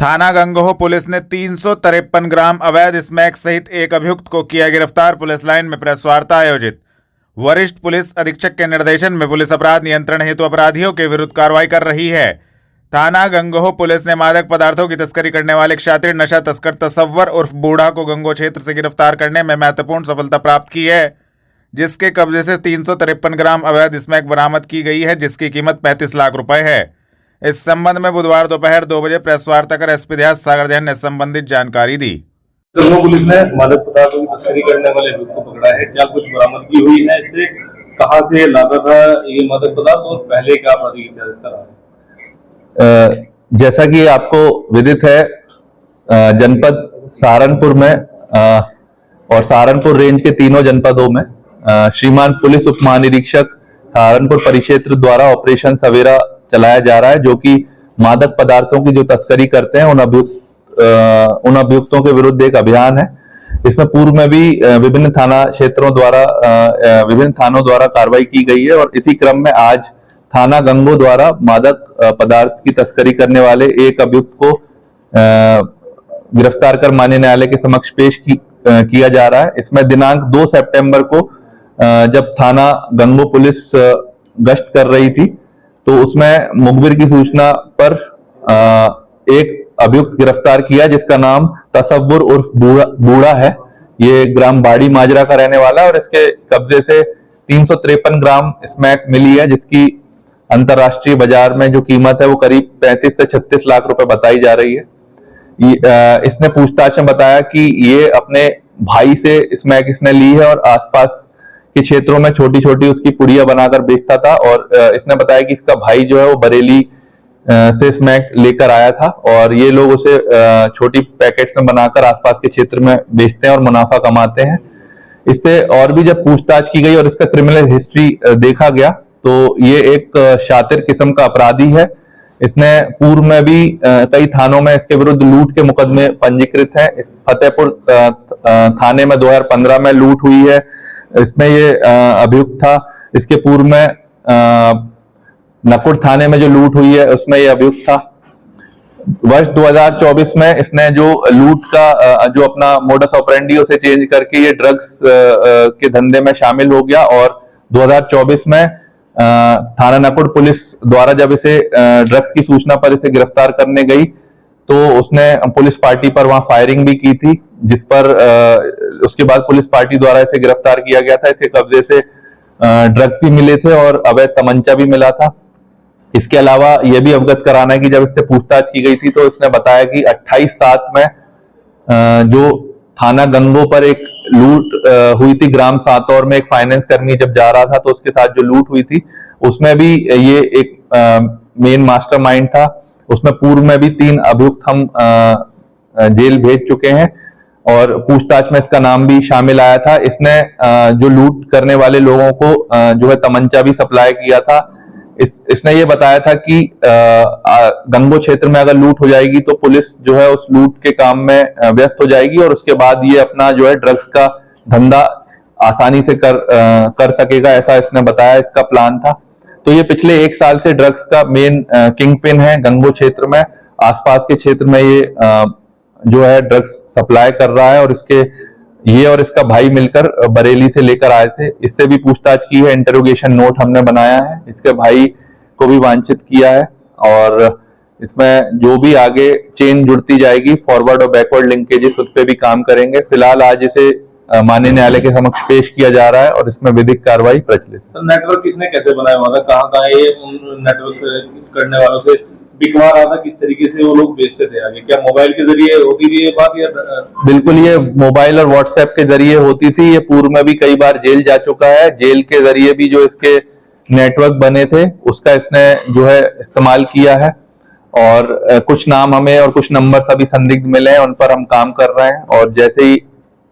थाना गंगोह पुलिस ने 353 ग्राम अवैध स्मैक सहित एक अभियुक्त को किया गिरफ्तार। पुलिस लाइन में प्रेस वार्ता आयोजित। वरिष्ठ पुलिस अधीक्षक के निर्देशन में पुलिस अपराध नियंत्रण हेतु अपराधियों के विरुद्ध कार्रवाई कर रही है। थाना गंगोह पुलिस ने मादक पदार्थों की तस्करी करने वाले एक शातिर नशा तस्कर तसव्वुर उर्फ बूढ़ा को गंगोह क्षेत्र से गिरफ्तार करने में महत्वपूर्ण सफलता प्राप्त की है, जिसके कब्जे से 353 ग्राम अवैध स्मैक बरामद की गई है, जिसकी कीमत 35 लाख रुपए है। इस संबंध में बुधवार दोपहर 2 बजे प्रेस वार्ता कर एसपी देहात सागर जैन ने संबंधित जानकारी दी। गंगोह पुलिस ने मादक पदार्थों की तस्करी करने वाले व्यक्ति को पकड़ा है। क्या कुछ बरामदगी हुई है? इससे कहां से लाता था ये मादक पदार्थ और पहले क्या अपराधी इतिहास इसका रहा? जैसा कि आपको विदित है, जनपद सहारनपुर में और सहारनपुर रेंज के तीनों जनपदों में श्रीमान पुलिस उप महानिरीक्षक सहारनपुर परिक्षेत्र द्वारा ऑपरेशन सवेरा चलाया जा रहा है, जो कि मादक पदार्थों की जो तस्करी करते हैं उन अभियुक्तों के विरुद्ध एक अभियान है। इसमें पूर्व में भी विभिन्न थानों द्वारा कार्रवाई की गई है और इसी क्रम में आज थाना गंगोह द्वारा मादक पदार्थ की तस्करी करने वाले एक अभियुक्त को गिरफ्तार कर माननीय न्यायालय के समक्ष पेश किया जा रहा है। इसमें दिनांक 2 सितंबर को जब थाना गंगोह पुलिस गश्त कर रही थी तो उसमें मुखबिर की सूचना पर एक अभियुक्त गिरफ्तार किया, जिसका नाम तसव्वुर उर्फ बूढ़ा है। ये ग्राम बाड़ी माजरा का रहने वाला है और इसके कब्जे से 353 ग्राम स्मैक मिली है, जिसकी अंतरराष्ट्रीय बाजार में जो कीमत है वो करीब 35 से 36 लाख रुपए बताई जा रही है। इसने पूछताछ में बताया कि ये अपने भाई से स्मैक इसने ली है और आसपास के क्षेत्रों में छोटी छोटी उसकी पुड़िया बनाकर बेचता था और इसने बताया कि इसका भाई जो है वो बरेली से स्मैक लेकर आया था और ये लोग उसे छोटी पैकेट्स में बनाकर आसपास के क्षेत्र में बेचते हैं और मुनाफा कमाते हैं। इससे और भी जब पूछताछ की गई और इसका क्रिमिनल हिस्ट्री देखा गया तो ये एक शातिर किस्म का अपराधी है। इसने पूर्व में भी कई थानों में इसके विरुद्ध लूट के मुकदमे पंजीकृत है। फतेहपुर थाने में 2015 में लूट हुई है, इसमें ये अभियुक्त था। इसके पूर्व में नकुड़ थाने में जो लूट हुई है उसमें ये अभियुक्त था। वर्ष 2024 में इसने जो लूट का जो अपना मोडस ऑपरेंडी उसे चेंज करके ये ड्रग्स के धंधे में शामिल हो गया और 2024 में थाना नकुड़ पुलिस द्वारा जब इसे ड्रग्स की सूचना पर इसे गिरफ्तार करने गई तो उसने पुलिस पार्टी पर वहां फायरिंग भी की थी, जिस पर उसके बाद पुलिस पार्टी द्वारा इसे गिरफ्तार किया गया था। इसके कब्जे से ड्रग्स भी मिले थे और अवैध तमंचा भी मिला था। इसके अलावा यह भी अवगत कराना है कि जब इससे पूछताछ की गई थी तो इसने बताया कि 28/7 में जो थाना गंगोह पर एक लूट हुई थी ग्राम सातौर में, एक फाइनेंस कर्मी जब जा रहा था तो उसके साथ जो लूट हुई थी उसमें भी ये एक मेन मास्टरमाइंड था। उसमें पूर्व में भी 3 अभियुक्त हम जेल भेज चुके हैं और पूछताछ में इसका नाम भी शामिल आया था। इसने जो लूट करने वाले लोगों को जो है तमंचा भी सप्लाई किया था। इसने ये बताया था कि गंगोह क्षेत्र में अगर लूट हो जाएगी तो पुलिस जो है उस लूट के काम में व्यस्त हो जाएगी और उसके बाद ये अपना जो है ड्रग्स का धंधा आसानी से कर सकेगा, ऐसा इसने बताया, इसका प्लान था। तो ये पिछले 1 साल से ड्रग्स का मेन किंग पिन है गंगोह क्षेत्र में। आसपास के क्षेत्र में ये जो है ड्रग्स सप्लाई कर रहा है और ये और इसका भाई मिलकर बरेली से लेकर आए थे। इससे भी पूछताछ की है, इंटरोगेशन नोट हमने बनाया है, इसके भाई को भी वांछित किया है और इसमें जो भी आगे चेन जुड़ती जाएगी, फॉरवर्ड और बैकवर्ड लिंकेजेस, उस पर भी काम करेंगे। फिलहाल आज इसे माननीय न्यायालय के समक्ष पेश किया जा रहा है और इसमें विधिक कार्रवाई प्रचलित। नेटवर्क किसने कैसे बनाया हुआ था? कहाँ ये नेटवर्क करने वालों से बिकवा रहा था? किस तरीके से वो लोग बेचते थे? आगे क्या मोबाइल के जरिए होती थी ये बात या? बिल्कुल, ये मोबाइल और व्हाट्सएप के जरिए होती थी। ये पूर्व में भी कई बार जेल जा चुका है। जेल के जरिए भी जो इसके नेटवर्क बने थे उसका इसने जो है इस्तेमाल किया है और कुछ नाम हमें और कुछ नंबर सभी संदिग्ध मिले हैं, उन पर हम काम कर रहे हैं और जैसे ही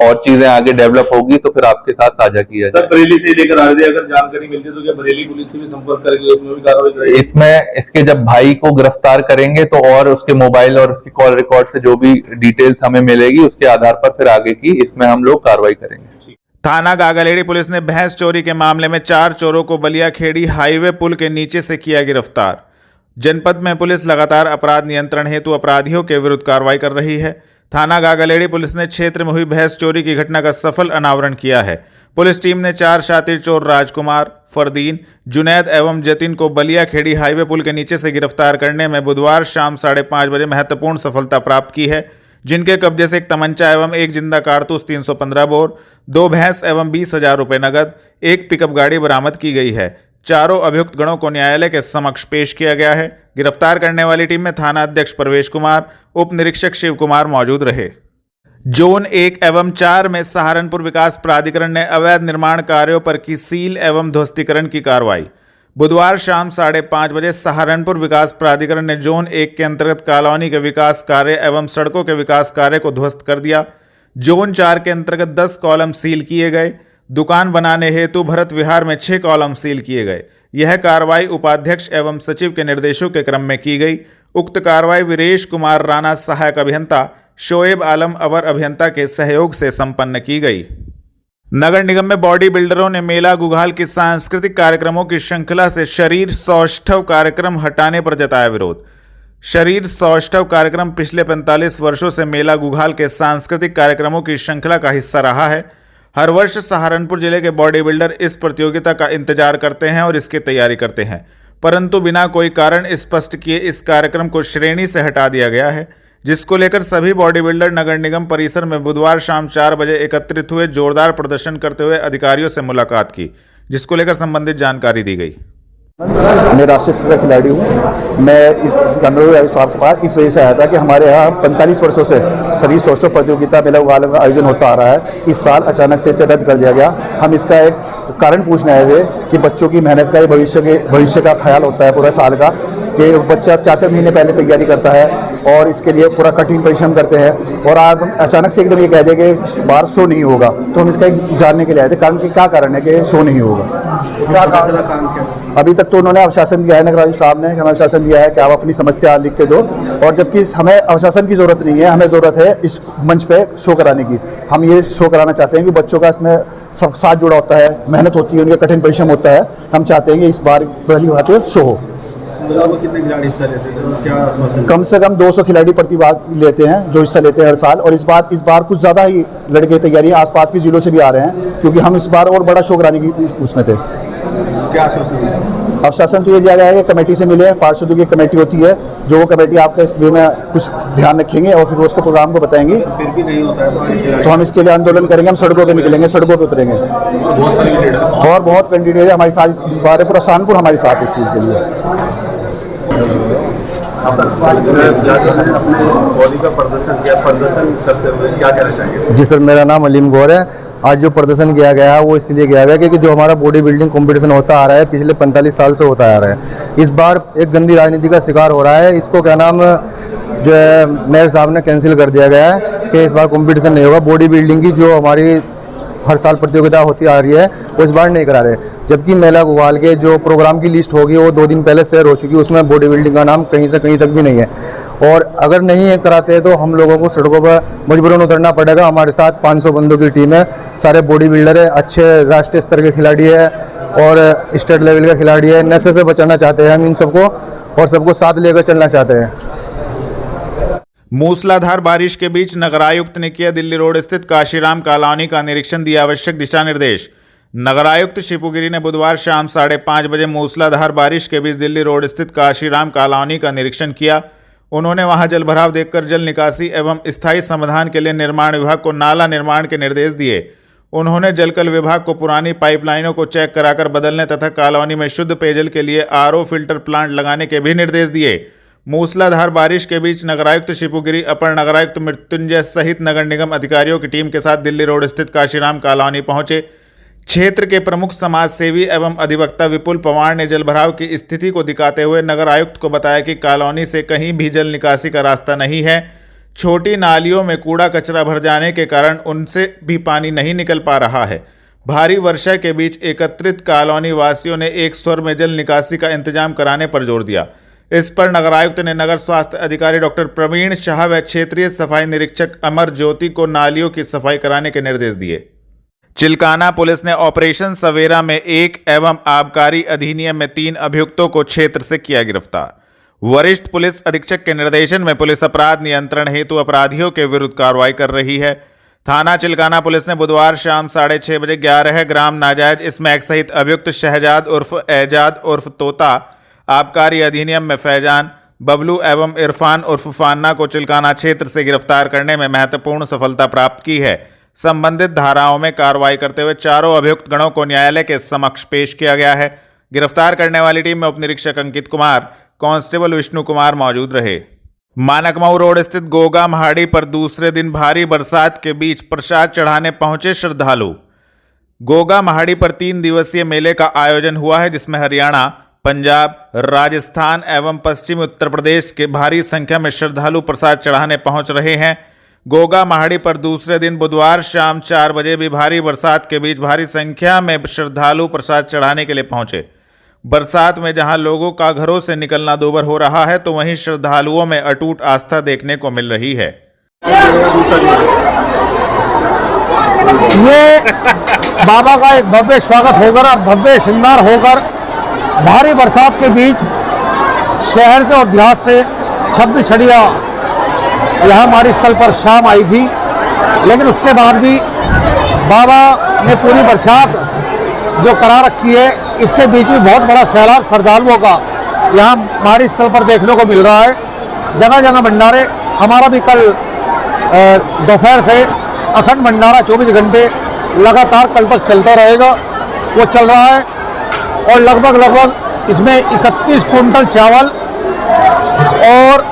और चीजें आगे डेवलप होगी तो फिर आपके साथ साझा किया जाए। सर, बरेली से लेकर आ रहे, अगर जानकारी मिलती है तो क्या बरेली पुलिस से भी संपर्क करेंगे, उसमें भी कार्रवाई करेंगे? इसमें इसके जब भाई को गिरफ्तार करेंगे तो और उसके मोबाइल और उसकी कॉल रिकॉर्ड से जो भी डिटेल्स हमें मिलेगी उसके आधार पर फिर आगे की इसमें हम लोग कार्रवाई करेंगे। थाना गागलेड़ी पुलिस ने भैंस चोरी के मामले में 4 चोरों को बलिया खेड़ी हाईवे पुल के नीचे से किया गिरफ्तार। जनपद में पुलिस लगातार अपराध नियंत्रण हेतु अपराधियों के विरुद्ध कार्रवाई कर रही है। थाना गागलेड़ी पुलिस ने क्षेत्र में हुई भैंस चोरी की घटना का सफल अनावरण किया है। पुलिस टीम ने 4 शातिर चोर राजकुमार, फरदीन, जुनैद एवं जतिन को बलिया खेड़ी हाईवे पुल के नीचे से गिरफ्तार करने में बुधवार शाम 5:30 बजे महत्वपूर्ण सफलता प्राप्त की है, जिनके कब्जे से एक तमंचा एवं एक जिंदा कारतूस 315 बोर, 2 भैंस एवं 20,000 रुपये नगद, एक पिकअप गाड़ी बरामद की गई है। चारों अभियुक्त गणों को न्यायालय के समक्ष पेश किया गया है। गिरफ्तार करने वाली टीम में थाना अध्यक्ष प्रवेश कुमार, उप निरीक्षक शिव कुमार मौजूद रहे। जोन 1 एवं 4 में सहारनपुर विकास प्राधिकरण ने अवैध निर्माण कार्यों पर की सील एवं ध्वस्तीकरण की कार्रवाई। बुधवार शाम 5:30 बजे सहारनपुर विकास प्राधिकरण ने जोन 1 के अंतर्गत कॉलोनी के विकास कार्य एवं सड़कों के विकास कार्य को ध्वस्त कर दिया। जोन 4 के अंतर्गत 10 कॉलम सील किए गए। दुकान बनाने हेतु भरत विहार में 6 कॉलम सील किए गए। यह कार्रवाई उपाध्यक्ष एवं सचिव के निर्देशों के क्रम में की गई। उक्त कार्रवाई वीरेश कुमार राणा सहायक अभियंता, शोएब आलम अवर अभियंता के सहयोग से संपन्न की गई। नगर निगम में बॉडी बिल्डरों ने मेला गुघाल की सांस्कृतिक कार्यक्रमों की श्रृंखला से शरीर सौष्ठव कार्यक्रम हटाने पर जताया विरोध। शरीर सौष्ठव कार्यक्रम पिछले 45 वर्षों से मेला गुघाल के सांस्कृतिक कार्यक्रमों की श्रृंखला का हिस्सा रहा है। हर वर्ष सहारनपुर जिले के बॉडी बिल्डर इस प्रतियोगिता का इंतजार करते हैं और इसकी तैयारी करते हैं, परंतु बिना कोई कारण स्पष्ट किए इस कार्यक्रम को श्रेणी से हटा दिया गया है, जिसको लेकर सभी बॉडी बिल्डर नगर निगम परिसर में बुधवार शाम 4 बजे एकत्रित हुए। जोरदार प्रदर्शन करते हुए अधिकारियों से मुलाकात की, जिसको लेकर संबंधित जानकारी दी गई। मैं राष्ट्रीय स्तर का खिलाड़ी हूँ। मैं इस गणराज्य साहब के पास इस वजह से आया था कि हमारे यहाँ 45 वर्षों से शरीर सौष्ठव प्रतियोगिता मेला गुघाल का आयोजन होता आ रहा है। इस साल अचानक से इसे रद्द कर दिया गया। हम इसका एक कारण पूछने आए थे कि बच्चों की मेहनत का भविष्य का ख्याल होता है पूरा साल का, कि बच्चा 4-4 महीने पहले तैयारी करता है और इसके लिए पूरा कठिन परिश्रम करते हैं, और आज अचानक से एकदम ये कह दिया कि इस बार शो नहीं होगा। तो हम इसका जानने के लिए आए थे कारण कि क्या कारण है कि शो नहीं होगा। क्या कारण क्या? अभी तक तो उन्होंने अवशासन दिया है, नगराध्यक्ष साहब ने हमें अवशासन दिया है कि आप अपनी समस्या लिख के दो, और जबकि हमें अवशासन की जरूरत नहीं है, हमें जरूरत है इस मंच पे शो कराने की। हम ये शो कराना चाहते हैं कि बच्चों का इसमें सब साथ जुड़ा होता है, मेहनत होती है, उनका कठिन परिश्रम होता है। हम चाहते हैं कि इस बार पहली बात है शो हो। कितने खिलाड़ी हिस्सा लेते हैं? क्या कम से कम 200 खिलाड़ी प्रतिभाग लेते हैं जो हिस्सा लेते हैं हर साल, और इस बार कुछ ज़्यादा ही लड़के तैयारी आसपास के जिलों से भी आ रहे हैं, क्योंकि हम इस बार और बड़ा शो कराने की उसमें थे। क्या आश्वासन? अवशासन तो ये दिया गया है कि कमेटी से मिले, पार्षदों की कमेटी होती है, जो वो कमेटी आपका इस वे में कुछ ध्यान रखेंगे और फिर उसको प्रोग्राम को बताएंगे। फिर भी नहीं होता है तो हम इसके लिए आंदोलन करेंगे, हम सड़कों पे निकलेंगे, सड़कों पे उतरेंगे। और बहुत कैंडिडेट है हमारे साथ, इस बार पूरा सहारनपुर हमारे साथ इस चीज़ के लिए। अपने बॉडी का प्रदर्शन करते हुए क्या कहना चाहेंगे? जी सर, मेरा नाम अलीम गौर है। आज जो प्रदर्शन किया गया है वो इसलिए किया गया क्योंकि जो हमारा बॉडी बिल्डिंग कंपटीशन होता आ रहा है पिछले 45 साल से होता आ रहा है, इस बार एक गंदी राजनीति का शिकार हो रहा है। इसको क्या नाम जो है मेयर साहब ने कैंसिल कर दिया गया है कि इस बार कंपटीशन नहीं होगा। बॉडी बिल्डिंग की जो हमारी हर साल प्रतियोगिता होती आ रही है वो इस बार नहीं करा रहे, जबकि मेला गुघाल के जो प्रोग्राम की लिस्ट होगी वो 2 दिन पहले शेयर हो चुकी है, उसमें बॉडी बिल्डिंग का नाम कहीं से कहीं तक भी नहीं है। और अगर नहीं कराते तो हम लोगों को सड़कों पर मजबूरन उतरना पड़ेगा। हमारे साथ 500 बंदों की टीम है, सारे बॉडी बिल्डर है, अच्छे राष्ट्रीय स्तर के खिलाड़ी है और स्टेट लेवल के खिलाड़ी है। नशे से बचाना चाहते हैं हम इन सबको, और सबको साथ लेकर चलना चाहते हैं। मूसलाधार बारिश के बीच नगरायुक्त ने किया दिल्ली रोड स्थित काशीराम कॉलोनी का निरीक्षण, दिया आवश्यक दिशा निर्देश। नगरायुक्त शिपुगिरी ने बुधवार शाम 5:30 बजे मूसलाधार बारिश के बीच दिल्ली रोड स्थित काशीराम कॉलोनी का निरीक्षण किया। उन्होंने वहां जलभराव देखकर जल निकासी एवं स्थायी समाधान के लिए निर्माण विभाग को नाला निर्माण के निर्देश दिए। उन्होंने जलकल विभाग को पुरानी पाइपलाइनों को चेक कराकर बदलने तथा कॉलोनी में शुद्ध पेयजल के लिए आरओ फिल्टर प्लांट लगाने के भी निर्देश दिए। मूसलाधार बारिश के बीच नगरायुक्त शिपुगिरी, अपर नगरायुक्त मृत्युंजय सहित नगर निगम अधिकारियों की टीम के साथ दिल्ली रोड स्थित काशीराम कॉलोनी पहुंचे। क्षेत्र के प्रमुख समाज सेवी एवं अधिवक्ता विपुल पवार ने जलभराव की स्थिति को दिखाते हुए नगर आयुक्त को बताया कि कॉलोनी से कहीं भी जल निकासी का रास्ता नहीं है। छोटी नालियों में कूड़ा कचरा भर जाने के कारण उनसे भी पानी नहीं निकल पा रहा है। भारी वर्षा के बीच एकत्रित कॉलोनी वासियों ने एक स्वर में जल निकासी का इंतजाम कराने पर जोर दिया। इस पर नगर आयुक्त ने नगर स्वास्थ्य अधिकारी डॉक्टर प्रवीण शाह व क्षेत्रीय सफाई निरीक्षक अमर ज्योति को नालियों की सफाई कराने के निर्देश दिए। चिल्काना पुलिस ने ऑपरेशन सवेरा में 1 एवं आबकारी अधिनियम में 3 अभियुक्तों को क्षेत्र से किया गिरफ्तार। वरिष्ठ पुलिस अधीक्षक के निर्देशन में पुलिस अपराध नियंत्रण हेतु अपराधियों के विरुद्ध कार्रवाई कर रही है। थाना चिलकाना पुलिस ने बुधवार शाम 6:30 बजे 11 ग्राम नाजायज स्मैक सहित अभियुक्त शहजाद उर्फ एजाद उर्फ तोता, आबकारी अधिनियम में फैजान, बबलू एवं इरफान उर्फ फान्ना को चिलकाना क्षेत्र से गिरफ्तार करने में महत्वपूर्ण सफलता प्राप्त की है। संबंधित धाराओं में कार्रवाई करते हुए चारों अभियुक्त गणों को न्यायालय के समक्ष पेश किया गया है। गिरफ्तार करने वाली टीम में उप निरीक्षक अंकित कुमार, कांस्टेबल विष्णु कुमार मौजूद रहे। मानकमऊ रोड स्थित गोगा महाड़ी पर दूसरे दिन भारी बरसात के बीच प्रसाद चढ़ाने पहुंचे श्रद्धालु। गोगा महाड़ी पर 3 दिवसीय मेले का आयोजन हुआ है, जिसमें हरियाणा, पंजाब, राजस्थान एवं पश्चिमी उत्तर प्रदेश के भारी संख्या में श्रद्धालु प्रसाद चढ़ाने पहुंच रहे हैं। गोगा महाड़ी पर दूसरे दिन बुधवार शाम 4 बजे भी भारी बरसात के बीच भारी संख्या में श्रद्धालु प्रसाद चढ़ाने के लिए पहुंचे। बरसात में जहां लोगों का घरों से निकलना दूभर हो रहा है, तो वहीं श्रद्धालुओं में अटूट आस्था देखने को मिल रही है। ये बाबा का एक भव्य स्वागत होकर और भव्य श्रृंगार होकर भारी बरसात के बीच शहर से और देहात से 26 छड़ियाँ यहाँ हमारी स्थल पर शाम आई थी, लेकिन उसके बाद भी बाबा ने पूरी बरसात जो करा रखी है, इसके बीच में बहुत बड़ा सैलाब श्रद्धालुओं का यहाँ हमारी स्थल पर देखने को मिल रहा है। जगह जगह भंडारे, हमारा भी कल दोपहर से अखंड भंडारा 24 घंटे लगातार कल तक चलता रहेगा, वो चल रहा है। और लगभग इसमें 31 कुंटल चावल और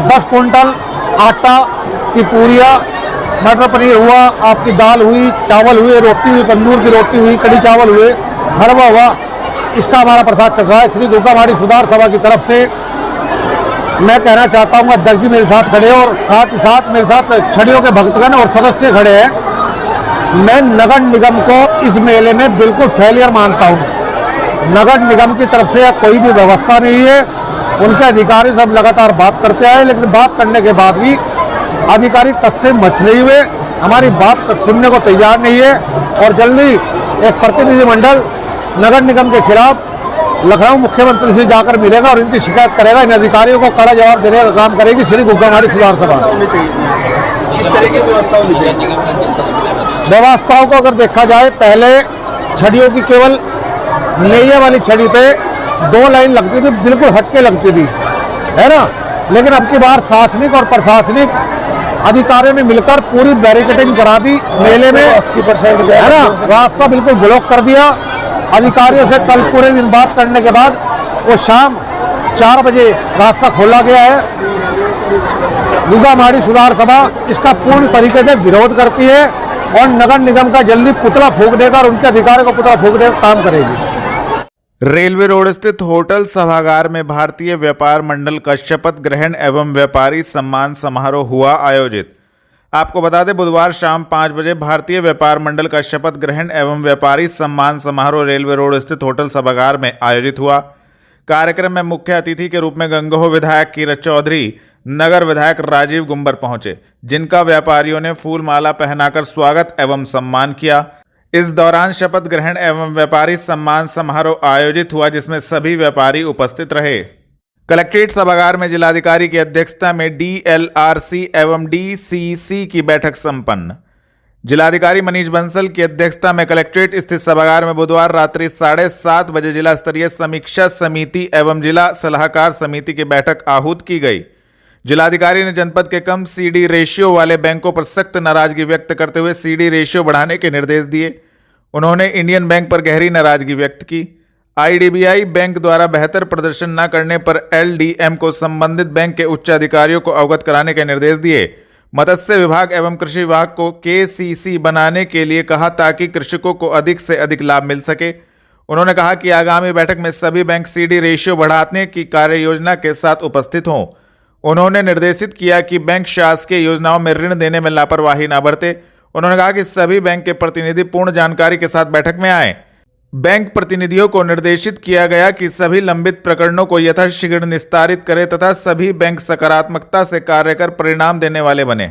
10 कुंटल आटा की पूरियाँ, मटर पनीर हुआ, आपकी दाल हुई, चावल हुए, रोटी हुई, तंदूर की रोटी हुई, कड़ी चावल हुए, हलवा हुआ, इसका हमारा प्रसाद चल रहा है। श्री दुर्गा माड़ी सुधार सभा की तरफ से मैं कहना चाहता हूँ, अध्यक्ष जी मेरे साथ खड़े और साथ ही साथ मेरे साथ छड़ियों के भक्तगण और सदस्य खड़े हैं। मैं नगर निगम को इस मेले में बिल्कुल फेलियर मानता हूँ। नगर निगम की तरफ से कोई भी व्यवस्था नहीं है। उनके अधिकारी सब लगातार बात करते आए, लेकिन बात करने के बाद भी अधिकारी तथ से मछले हुए हमारी बात सुनने को तैयार नहीं है। और जल्दी एक प्रतिनिधिमंडल नगर निगम के खिलाफ लखनऊ मुख्यमंत्री से जाकर मिलेगा और इनकी शिकायत करेगा। इन अधिकारियों को कड़ा जवाब देने का काम करेगी श्री दुर्गा माड़ी सुधार सभा। व्यवस्थाओं को अगर देखा जाए, पहले छड़ियों की केवल नैया वाली छड़ी पे 2 लाइन लगती थी, बिल्कुल हटके लगती थी, है ना। लेकिन अब की बार शासनिक और प्रशासनिक अधिकारियों ने मिलकर पूरी बैरिकेडिंग करा दी मेले में, 80% है ना, रास्ता बिल्कुल ब्लॉक कर दिया। अधिकारियों से कल पूरे दिन बात करने के बाद वो शाम 4 बजे रास्ता खोला गया है। दुर्गा माड़ी सुधार सभा इसका पूर्ण तरीके से विरोध करती है और नगर निगम का जल्दी पुतला फूंक देगा और उनके अधिकारियों को पुतला फूंक देकर काम करेगी। रेलवे रोड स्थित होटल सभागार में भारतीय व्यापार मंडल का शपथ ग्रहण एवं व्यापारी सम्मान समारोह हुआ आयोजित। आपको बता दें, बुधवार शाम 5 बजे भारतीय व्यापार मंडल का शपथ ग्रहण एवं व्यापारी सम्मान समारोह रेलवे रोड स्थित होटल सभागार में आयोजित हुआ। कार्यक्रम में मुख्य अतिथि के रूप में गंगोह विधायक कीरत चौधरी, नगर विधायक राजीव गुंबर पहुंचे, जिनका व्यापारियों ने फूल माला पहनाकर स्वागत एवं सम्मान किया। इस दौरान शपथ ग्रहण एवं व्यापारी सम्मान समारोह आयोजित हुआ, जिसमें सभी व्यापारी उपस्थित रहे। कलेक्ट्रेट सभागार में जिलाधिकारी की अध्यक्षता में DLRC एवं DCC की बैठक संपन्न। जिलाधिकारी मनीष बंसल की अध्यक्षता में कलेक्ट्रेट स्थित सभागार में बुधवार रात्रि 7:30 बजे जिला स्तरीय समीक्षा समिति एवं जिला सलाहकार समिति की बैठक आहूत की गई। जिलाधिकारी ने जनपद के कम CD रेशियो वाले बैंकों पर सख्त नाराजगी व्यक्त करते हुए CD रेशियो बढ़ाने के निर्देश दिए। उन्होंने इंडियन बैंक पर गहरी नाराजगी व्यक्त की। IDBI बैंक द्वारा बेहतर प्रदर्शन न करने पर LDM को संबंधित बैंक के उच्च अधिकारियों को अवगत कराने के निर्देश दिए। मत्स्य विभाग एवं कृषि विभाग को KCC बनाने के लिए कहा, ताकि कृषकों को अधिक से अधिक लाभ मिल सके। उन्होंने कहा कि आगामी बैठक में सभी बैंक CD रेशियो बढ़ाने की कार्य योजना के साथ उपस्थित हों। उन्होंने निर्देशित किया कि बैंक शासकीय योजनाओं में ऋण देने में लापरवाही न बरते। उन्होंने कहा कि सभी बैंक के प्रतिनिधि पूर्ण जानकारी के साथ बैठक में आए। बैंक प्रतिनिधियों को निर्देशित किया गया कि सभी लंबित प्रकरणों को यथाशीघ्र निस्तारित करें तथा सभी बैंक सकारात्मकता से कार्य कर परिणाम देने वाले बने।